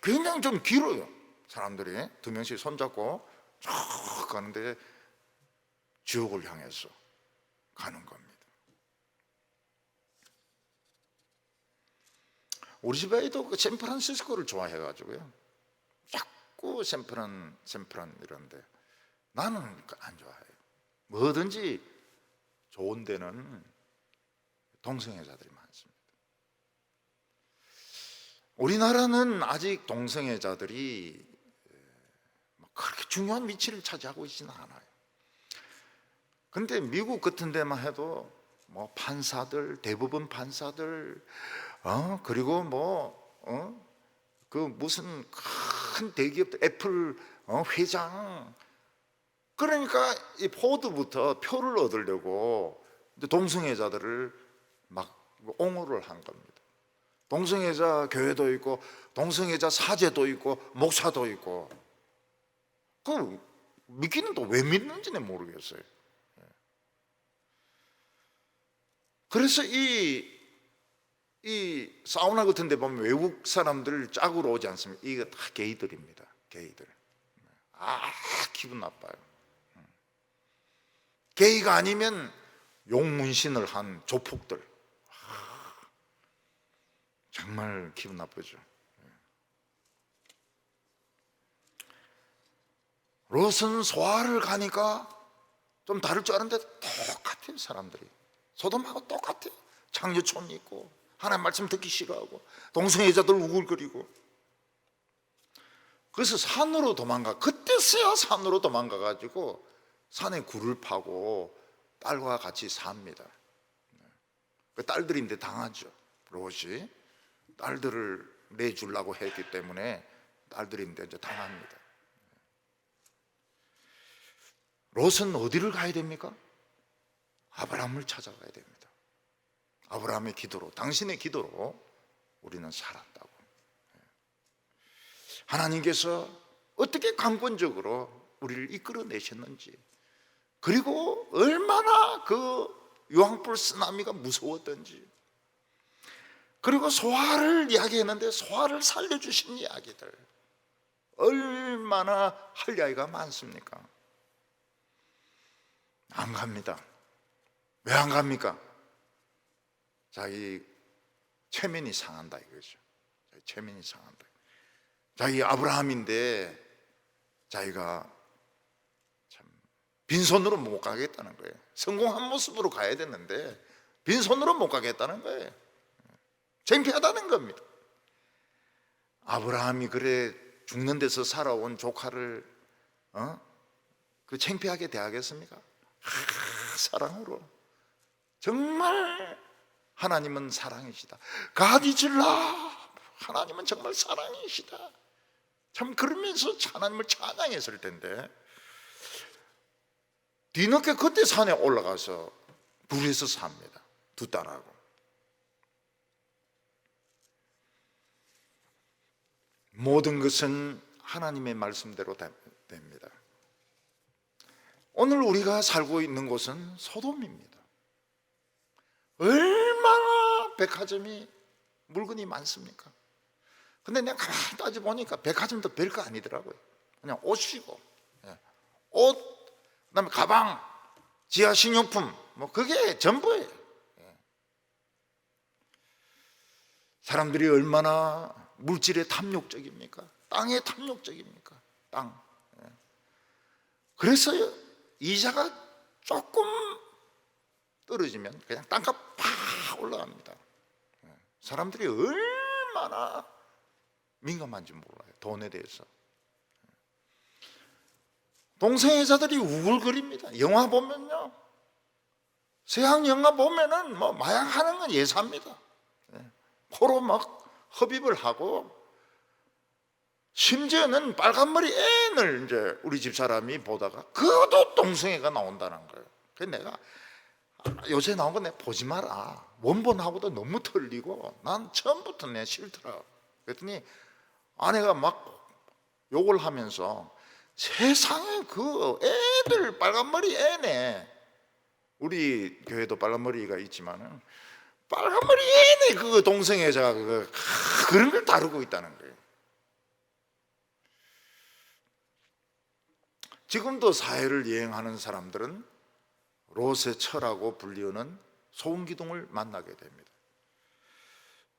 굉장히 좀 길어요. 사람들이 두 명씩 손잡고 쭉 가는데 지옥을 향해서 가는 겁니다. 우리 집 아이도 샌프란시스코를 좋아해가지고요, 자꾸 샌프란 이런데 나는 안 좋아해요. 뭐든지 좋은 데는 동성애자들이 많습니다. 우리나라는 아직 동성애자들이 그렇게 중요한 위치를 차지하고 있지는 않아요. 근데 미국 같은 데만 해도 뭐 판사들, 대부분 판사들, 그리고 그 무슨 큰 대기업 애플 회장, 그러니까 이 포드부터 표를 얻으려고 동성애자들을 막 옹호를 한 겁니다. 동성애자 교회도 있고 동성애자 사제도 있고 목사도 있고. 그 믿기는 또 왜 믿는지는 모르겠어요. 그래서 이 사우나 같은 데 보면 외국 사람들 짝으로 오지 않습니까? 이거 다 게이들입니다. 게이들. 기분 나빠요. 게이가 아니면 용문신을 한 조폭들. 정말 기분 나쁘죠. 롯은 소아를 가니까 좀 다를 줄 알았는데 똑같아요. 사람들이 소돔하고 똑같아요. 창녀촌이 있고 하나님 말씀 듣기 싫어하고 동성애자들 우글거리고. 그래서 산으로 그때서야 산으로 도망가가지고 산에 굴을 파고 딸과 같이 삽니다. 그 딸들인데 당하죠. 롯이 딸들을 내주려고 했기 때문에 딸들인데 이제 당합니다. 롯은 어디를 가야 됩니까? 아브라함을 찾아가야 됩니다. 아브라함의 기도로, 당신의 기도로 우리는 살았다고. 하나님께서 어떻게 강권적으로 우리를 이끌어내셨는지, 그리고 얼마나 그 유황불 쓰나미가 무서웠던지, 그리고 소아를 이야기했는데 소아를 살려주신 이야기들, 얼마나 할 이야기가 많습니까? 안 갑니다. 왜 안 갑니까? 자기 체면이 상한다 이거죠. 자기 체면이 상한다. 자기 아브라함인데 자기가 참 빈손으로 못 가겠다는 거예요. 성공한 모습으로 가야 되는데 빈손으로 못 가겠다는 거예요. 창피하다는 겁니다. 아브라함이 그래 죽는 데서 살아온 조카를 그 창피하게 대하겠습니까? 사랑으로. 정말 하나님은 사랑이시다. God is love. 하나님은 정말 사랑이시다. 참 그러면서 하나님을 찬양했을 텐데 뒤늦게 그때 산에 올라가서 불에서 삽니다. 두 딸하고. 모든 것은 하나님의 말씀대로 됩니다. 오늘 우리가 살고 있는 곳은 소돔입니다. 얼마나 백화점이 물건이 많습니까? 근데 내가 가만히 따져보니까 백화점도 별거 아니더라고요. 그냥 옷이고, 옷, 그다음에 가방, 지하 식료품, 뭐 그게 전부예요. 사람들이 얼마나 물질에 탐욕적입니까? 땅에 탐욕적입니까? 땅. 그래서 이자가 조금 떨어지면 그냥 땅값 팍 올라갑니다. 사람들이 얼마나 민감한지 몰라요. 돈에 대해서. 동성 여자들이 우글거립니다. 영화 보면요, 서양 영화 보면은 뭐 마약하는 건 예사입니다. 코로 막 흡입을 하고, 심지어는 빨간머리 애를 이제 우리 집 사람이 보다가 그것도 동성애가 나온다는 거예요. 그래서 내가 요새 나온 거 내가 보지 마라. 원본하고도 너무 틀리고 난 처음부터 내가 싫더라. 그랬더니 아내가 막 욕을 하면서 세상에 그 애들 빨간머리 애네, 우리 교회도 빨간머리가 있지만은 빨간머리 애네 그 동성애자가 그런 걸 다루고 있다는 거예요. 지금도 사회를 여행하는 사람들은 롯의 처라고 불리우는 소음기둥을 만나게 됩니다.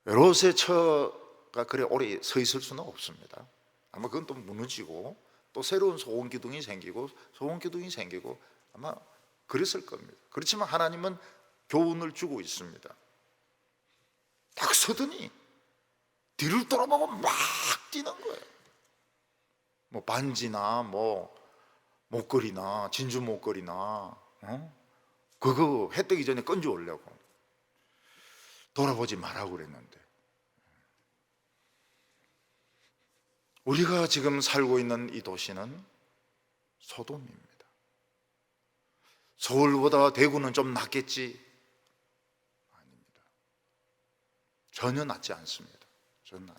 롯의 처가 그래 오래 서 있을 수는 없습니다. 아마 그건 또 무너지고 또 새로운 소음기둥이 생기고 소음기둥이 생기고 아마 그랬을 겁니다. 그렇지만 하나님은 교훈을 주고 있습니다. 딱 서더니 뒤를 돌아보고 막 뛰는 거예요. 뭐 반지나 뭐 목걸이나 진주 목걸이나 그거 해 뜨기 전에 건져 오려고. 돌아보지 말라고 그랬는데, 우리가 지금 살고 있는 이 도시는 소돔입니다. 서울보다 대구는 좀 낫겠지? 아닙니다. 전혀 낫지 않습니다. 전혀.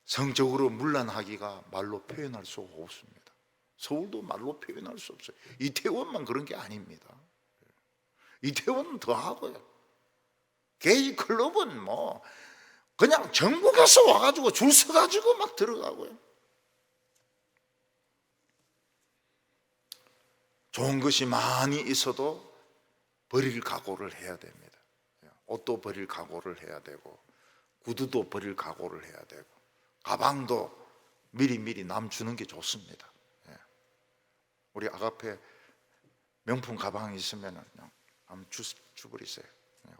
성적으로 문란하기가 말로 표현할 수가 없습니다. 서울도 말로 표현할 수 없어요. 이태원만 그런 게 아닙니다. 이태원은 더 하고요. 게이 클럽은 뭐 그냥 전국에서 와가지고 줄 서가지고 막 들어가고요. 좋은 것이 많이 있어도 버릴 각오를 해야 됩니다. 옷도 버릴 각오를 해야 되고, 구두도 버릴 각오를 해야 되고, 가방도 미리미리 남 주는 게 좋습니다. 우리 아가페 명품 가방이 있으면 그냥 남 주버리세요.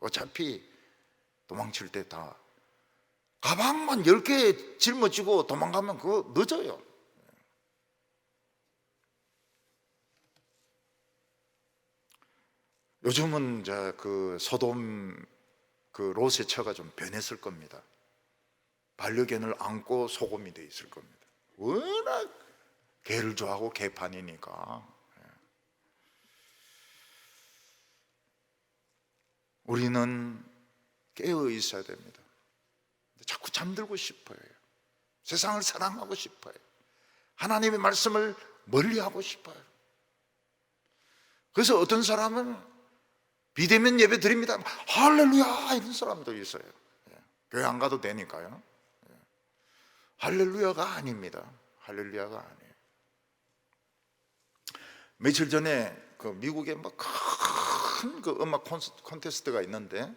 어차피 도망칠 때 다 가방만 10개 짊어지고 도망가면 그거 늦어요. 요즘은 이제 그 소돔 그 롯의 처가 좀 변했을 겁니다. 반려견을 안고 소금이 돼 있을 겁니다. 워낙 개를 좋아하고 개판이니까. 우리는 깨어 있어야 됩니다. 자꾸 잠들고 싶어요. 세상을 사랑하고 싶어요. 하나님의 말씀을 멀리하고 싶어요. 그래서 어떤 사람은 비대면 예배 드립니다, 할렐루야 이런 사람도 있어요. 교회 안 가도 되니까요. 할렐루야가 아닙니다. 할렐루야가 아니에요. 며칠 전에 그 미국에 뭐 큰 그 음악 콘테스트가 있는데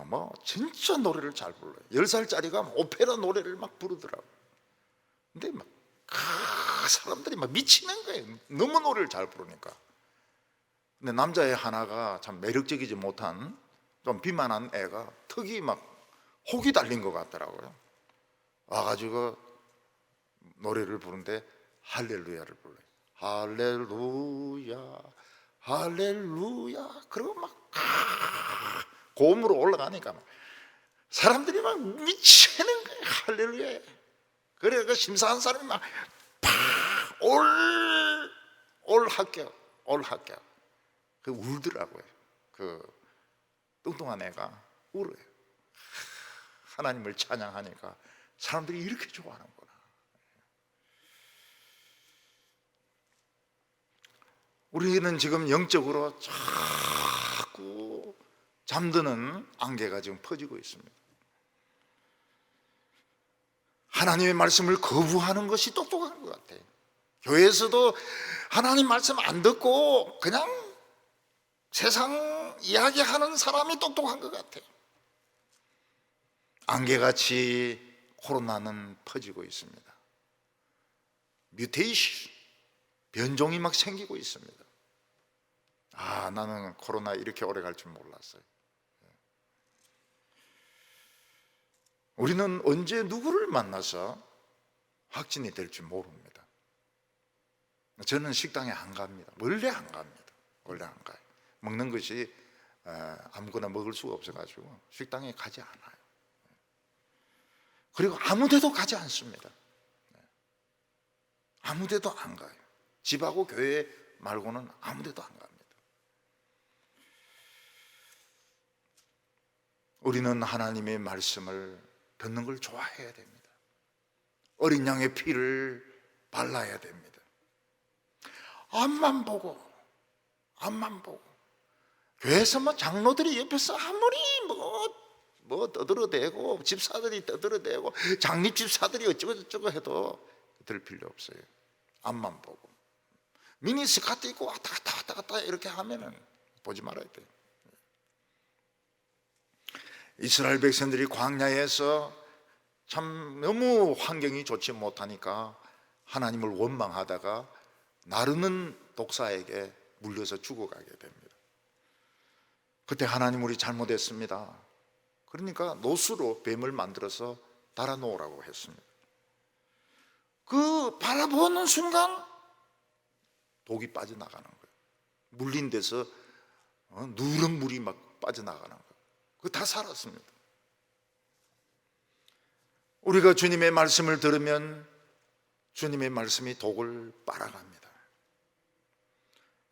뭐 진짜 노래를 잘 불러요. 10살짜리가 오페라 노래를 막 부르더라고요. 근데 막 사람들이 막 미치는 거예요. 너무 노래를 잘 부르니까. 근데 남자애 하나가 참 매력적이지 못한 좀 비만한 애가 턱이 막 혹이 달린 것 같더라고요. 와가지고 노래를 부르는데 할렐루야를 불러요. 할렐루야 할렐루야. 그리고 막 고음으로 올라가니까 막 사람들이 막 미치는 거예요. 할렐루야. 그래 그 심사한 사람이 막 올 합격 그 울더라고요. 그 뚱뚱한 애가 울어요. 하나님을 찬양하니까 사람들이 이렇게 좋아하는구나. 우리는 지금 영적으로 자꾸 잠드는 안개가 지금 퍼지고 있습니다. 하나님의 말씀을 거부하는 것이 똑똑한 것 같아요. 교회에서도 하나님 말씀 안 듣고 그냥 세상 이야기하는 사람이 똑똑한 것 같아요. 안개같이 코로나는 퍼지고 있습니다. 뮤테이션, 변종이 막 생기고 있습니다. 나는 코로나 이렇게 오래 갈 줄 몰랐어요. 우리는 언제 누구를 만나서 확진이 될지 모릅니다. 저는 식당에 안 갑니다. 원래 안 갑니다. 원래 안 가요. 먹는 것이 아무거나 먹을 수가 없어가지고 식당에 가지 않아요. 그리고 아무 데도 가지 않습니다. 아무 데도 안 가요. 집하고 교회 말고는 아무 데도 안 갑니다. 우리는 하나님의 말씀을 듣는 걸 좋아해야 됩니다. 어린 양의 피를 발라야 됩니다. 앞만 보고 교회에서 뭐 장로들이 옆에서 아무리 뭐 떠들어대고 집사들이 떠들어대고 장립 집사들이 어쩌고 해도 들 필요 없어요. 앞만 보고 미니 스커트 입고 왔다 갔다 이렇게 하면은 보지 말아야 돼요. 이스라엘 백성들이 광야에서 참 너무 환경이 좋지 못하니까 하나님을 원망하다가 나르는 독사에게 물려서 죽어가게 됩니다. 그때 하나님 우리 잘못했습니다. 그러니까 노수로 뱀을 만들어서 달아놓으라고 했습니다. 그 바라보는 순간 독이 빠져나가는 거예요. 물린 데서 누런 물이 막 빠져나가는 거예요. 그거 다 살았습니다. 우리가 주님의 말씀을 들으면 주님의 말씀이 독을 빨아갑니다.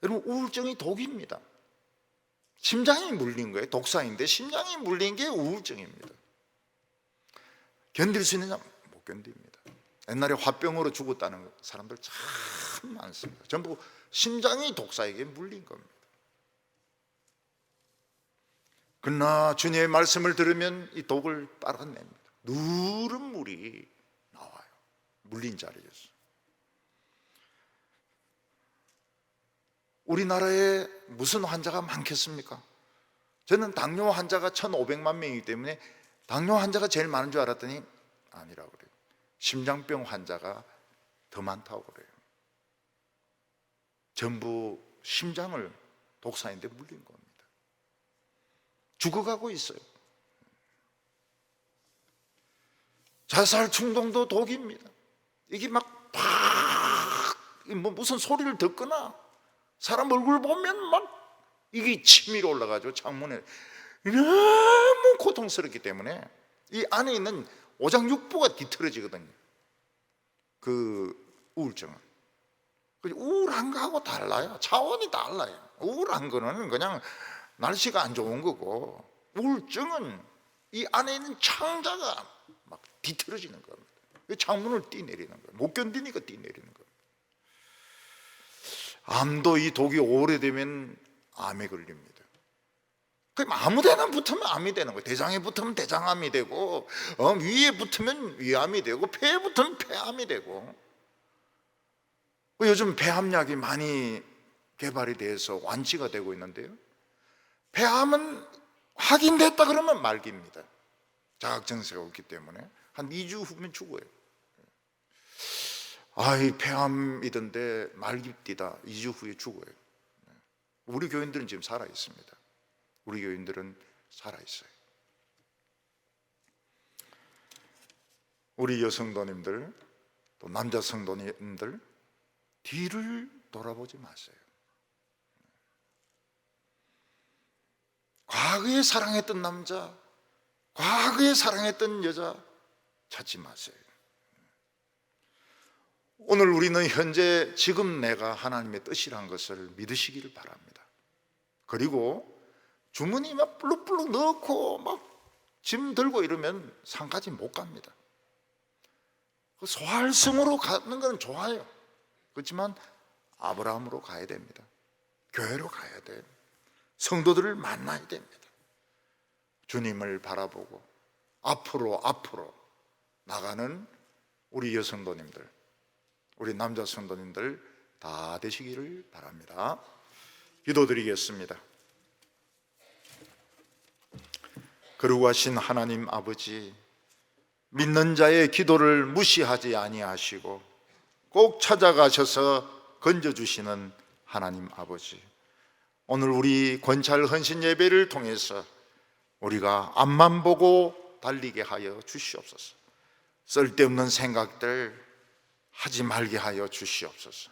여러분, 우울증이 독입니다. 심장이 물린 거예요. 독사인데 심장이 물린 게 우울증입니다. 견딜 수 있느냐? 못 견딥니다. 옛날에 화병으로 죽었다는 사람들 참 많습니다. 전부 심장이 독사에게 물린 겁니다. 그러나 주님의 말씀을 들으면 이 독을 빨아냅니다. 누런 물이 나와요. 물린 자리에서. 우리나라에 무슨 환자가 많겠습니까? 저는 당뇨 환자가 1,500만 명이기 때문에 당뇨 환자가 제일 많은 줄 알았더니 아니라고 그래요. 심장병 환자가 더 많다고 그래요. 전부 심장을 독사인데 물린 겁니다. 죽어가고 있어요. 자살 충동도 독입니다. 이게 막 무슨 소리를 듣거나 사람 얼굴 보면 막 이게 치밀어 올라가죠. 창문에 너무 고통스럽기 때문에 이 안에 있는 오장육부가 뒤틀어지거든요. 그 우울증은. 우울한 거하고 달라요. 차원이 달라요. 우울한 거는 그냥 날씨가 안 좋은 거고, 우울증은 이 안에 있는 창자가 막 뒤틀어지는 겁니다. 창문을 뛰내리는 거예요. 못 견디니까 뛰내리는 거예요. 암도 이 독이 오래되면 암에 걸립니다. 그럼 아무데나 붙으면 암이 되는 거예요. 대장에 붙으면 대장암이 되고, 위에 붙으면 위암이 되고, 폐에 붙으면 폐암이 되고. 요즘 폐암약이 많이 개발이 돼서 완치가 되고 있는데요, 폐암은 확인됐다 그러면 말기입니다. 자각증세가 없기 때문에 한 2주 후면 죽어요. 이 폐암이던데 말기띠다, 2주 후에 죽어요. 우리 교인들은 지금 살아 있습니다. 우리 교인들은 살아 있어요. 우리 여성도님들, 또 남자 성도님들, 뒤를 돌아보지 마세요. 과거에 사랑했던 남자, 과거에 사랑했던 여자 찾지 마세요. 오늘 우리는 현재 지금 내가 하나님의 뜻이란 것을 믿으시기를 바랍니다. 그리고 주머니 막 블룩블룩 넣고 막 짐 들고 이러면 산까지 못 갑니다. 소활성으로 가는 건 좋아요. 그렇지만 아브라함으로 가야 됩니다. 교회로 가야 돼요. 성도들을 만나야 됩니다. 주님을 바라보고 앞으로 나가는 우리 여성도님들, 우리 남자 성도님들 다 되시기를 바랍니다. 기도드리겠습니다. 거룩하신 하나님 아버지, 믿는 자의 기도를 무시하지 아니하시고 꼭 찾아가셔서 건져주시는 하나님 아버지, 오늘 우리 권찰 헌신 예배를 통해서 우리가 앞만 보고 달리게 하여 주시옵소서. 쓸데없는 생각들 하지 말게 하여 주시옵소서.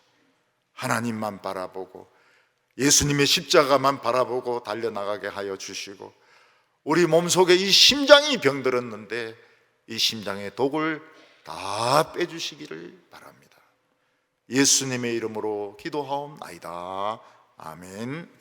하나님만 바라보고 예수님의 십자가만 바라보고 달려나가게 하여 주시고, 우리 몸속에 이 심장이 병들었는데 이 심장의 독을 다 빼주시기를 바랍니다. 예수님의 이름으로 기도하옵나이다. 아멘.